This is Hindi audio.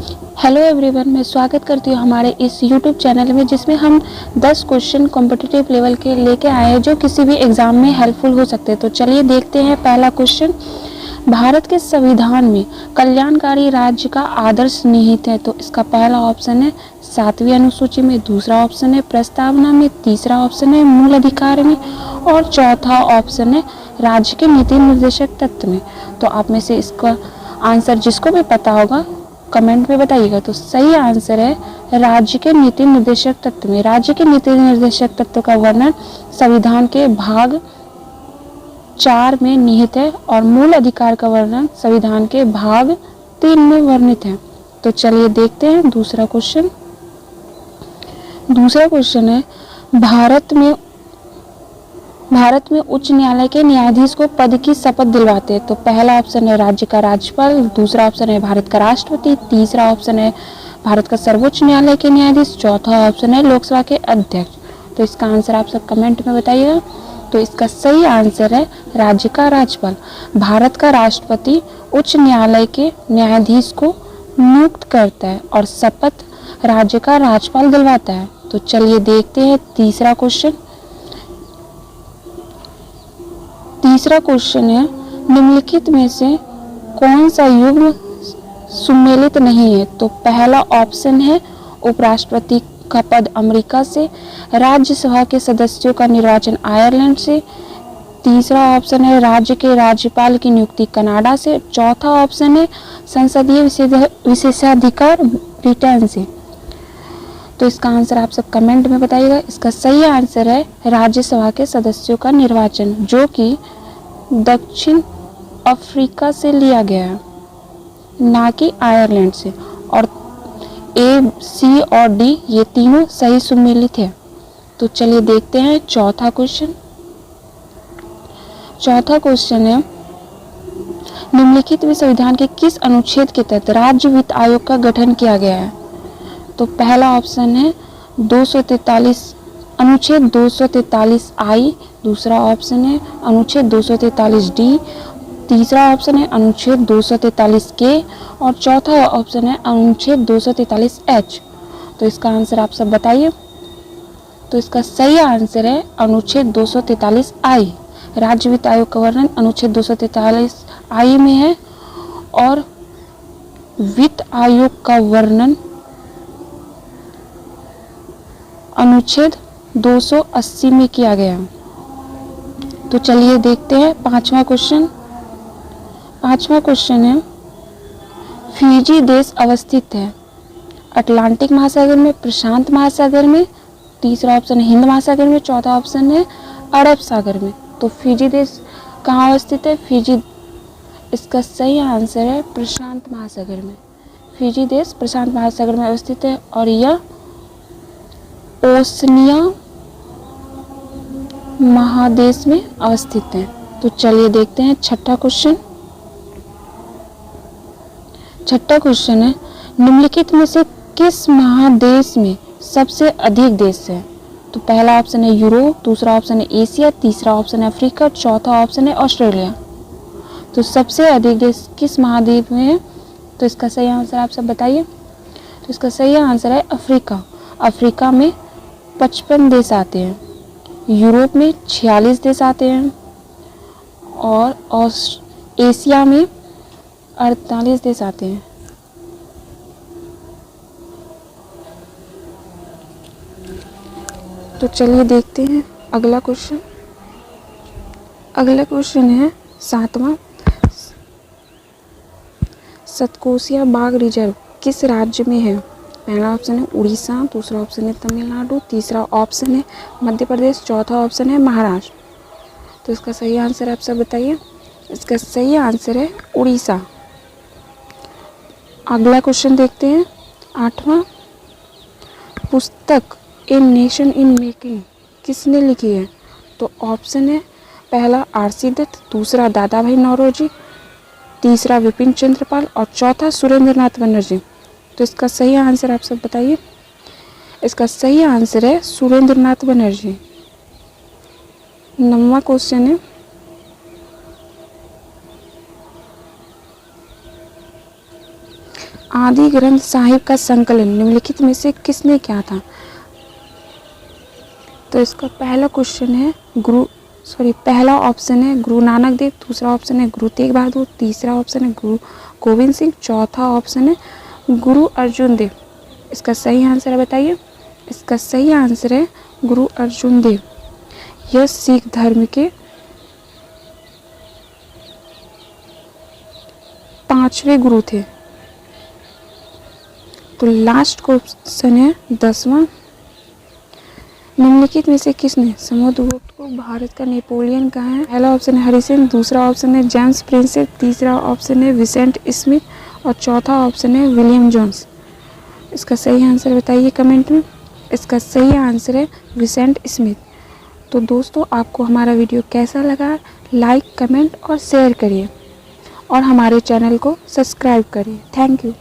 हेलो एवरीवन, मैं स्वागत करती हूँ हमारे इस यूट्यूब चैनल में, जिसमें हम 10 क्वेश्चन कॉम्पिटिटिव लेवल के लेके आए हैं जो किसी भी एग्जाम में हेल्पफुल हो सकते हैं। तो चलिए देखते हैं। पहला क्वेश्चन, भारत के संविधान में कल्याणकारी राज्य का आदर्श निहित है। तो इसका पहला ऑप्शन है 7वीं अनुसूची में, दूसरा ऑप्शन है प्रस्तावना में, तीसरा ऑप्शन है मूल अधिकार में और चौथा ऑप्शन है राज्य के नीति निर्देशक तत्व में। तो आप में से इसका आंसर जिसको भी पता होगा कमेंट में बताइएगा। तो सही आंसर है राज्य के नीति निर्देशक तत्व में। राज्य के नीति निर्देशक तत्व का वर्णन संविधान के भाग 4 में निहित है और मूल अधिकार का वर्णन संविधान के भाग 3 में वर्णित है। तो चलिए देखते हैं दूसरा क्वेश्चन। दूसरा क्वेश्चन है, भारत में उच्च न्यायालय के न्यायाधीश को पद की शपथ दिलवाते हैं। तो पहला ऑप्शन है राज्य का राज्यपाल, दूसरा ऑप्शन है भारत का राष्ट्रपति, तीसरा ऑप्शन है भारत का सर्वोच्च न्यायालय के न्यायाधीश, चौथा ऑप्शन है लोकसभा के अध्यक्ष। तो इसका आंसर आप सब कमेंट में बताइएगा। तो इसका सही आंसर है राज्य का राज्यपाल। भारत का राष्ट्रपति उच्च न्यायालय के न्यायाधीश को नियुक्त करता है और शपथ राज्य का राज्यपाल दिलवाता है। तो चलिए देखते हैं तीसरा क्वेश्चन। तीसरा क्वेश्चन है, निम्नलिखित में से कौन सा युग्म सुमेलित नहीं है। तो पहला ऑप्शन है उपराष्ट्रपति का पद अमेरिका से, राज्यसभा के सदस्यों का निर्वाचन आयरलैंड से, तीसरा ऑप्शन है राज्य के राज्यपाल की नियुक्ति कनाडा से, चौथा ऑप्शन है संसदीय विशेषाधिकार ब्रिटेन से। तो इसका आंसर आप सब कमेंट में बताइएगा। इसका सही आंसर है राज्यसभा के सदस्यों का निर्वाचन, जो कि दक्षिण अफ्रीका से लिया गया है, ना कि आयरलैंड से। और ए, सी और डी ये तीनों सही सुमेलित है। तो चलिए देखते हैं चौथा क्वेश्चन। चौथा क्वेश्चन है, निम्नलिखित में संविधान के किस अनुच्छेद के तहत राज्य वित्त आयोग का गठन किया गया है। तो पहला ऑप्शन है 243 अनुच्छेद 243 आई, दूसरा ऑप्शन है अनुच्छेद 243 डी, तीसरा ऑप्शन है अनुच्छेद 243 के और चौथा ऑप्शन है अनुच्छेद 243 एच। तो इसका आंसर आप सब बताइए। तो इसका सही आंसर है अनुच्छेद 243 आई। राज्य वित्त आयोग का वर्णन अनुच्छेद 243 आई में है और वित्त आयोग का वर्णन अनुच्छेद 280 में किया गया। तो चलिए देखते हैं पांचवा क्वेश्चन। पांचवा क्वेश्चन है, फिजी देश अवस्थित है अटलांटिक महासागर में, प्रशांत महासागर में, तीसरा ऑप्शन है हिंद महासागर में, चौथा ऑप्शन है अरब सागर में। तो फिजी देश कहाँ अवस्थित है। फिजी, इसका सही आंसर है प्रशांत महासागर में। फिजी देश प्रशांत महासागर में अवस्थित है और यह ओशनिया महादेश में अवस्थित है। तो चलिए देखते हैं छठा क्वेश्चन। छठा क्वेश्चन है, निम्नलिखित में से किस महादेश में सबसे अधिक देश है। तो पहला ऑप्शन है यूरोप, दूसरा ऑप्शन है एशिया, तीसरा ऑप्शन है अफ्रीका, चौथा ऑप्शन है ऑस्ट्रेलिया। तो सबसे अधिक देश किस महाद्वीप में है। तो इसका सही आंसर आप सब बताइए। तो इसका सही आंसर है अफ्रीका। अफ्रीका में 55 देश आते हैं, यूरोप में 46 देश आते हैं और एशिया में 48 देश आते हैं। तो चलिए देखते हैं अगला क्वेश्चन। अगला क्वेश्चन है 7वां, सतकोसिया बाघ रिजर्व किस राज्य में है। पहला ऑप्शन है उड़ीसा, दूसरा ऑप्शन है तमिलनाडु, तीसरा ऑप्शन है मध्य प्रदेश, चौथा ऑप्शन है महाराष्ट्र। तो इसका सही आंसर आप सब बताइए। इसका सही आंसर है उड़ीसा। अगला क्वेश्चन देखते हैं 8वां, पुस्तक ए नेशन इन मेकिंग किसने लिखी है। तो ऑप्शन है पहला आरसी दत्त, दूसरा दादा भाई नौरोजी, तीसरा विपिन चंद्र पाल और चौथा सुरेंद्र नाथ बनर्जी। तो इसका सही आंसर आप सब बताइए। इसका सही आंसर है सुरेंद्र नाथ बनर्जी। 9वां क्वेश्चन है, आदि ग्रंथ साहिब का संकलन निम्नलिखित में से किसने किया था? तो इसका पहला ऑप्शन है गुरु नानक देव, दूसरा ऑप्शन है गुरु तेग बहादुर, तीसरा ऑप्शन है गुरु गोविंद सिंह, चौथा ऑप्शन है गुरु अर्जुन देव। इसका सही आंसर है बताइए। इसका सही आंसर है गुरु अर्जुन देव। यह सिख धर्म के 5वें गुरु थे। तो लास्ट क्वेश्चन है 10वां। निम्नलिखित में से किसने समुद्रगुप्त को भारत का नेपोलियन कहा है? पहला ऑप्शन है हरिसेन, दूसरा ऑप्शन है जेम्स प्रिंसेप, तीसरा ऑप्शन है विसेंट स्मिथ और चौथा ऑप्शन है विलियम जोन्स। इसका सही आंसर बताइए कमेंट में। इसका सही आंसर है विसेंट स्मिथ। तो दोस्तों, आपको हमारा वीडियो कैसा लगा? लाइक, कमेंट और शेयर करिए और हमारे चैनल को सब्सक्राइब करिए। Thank you.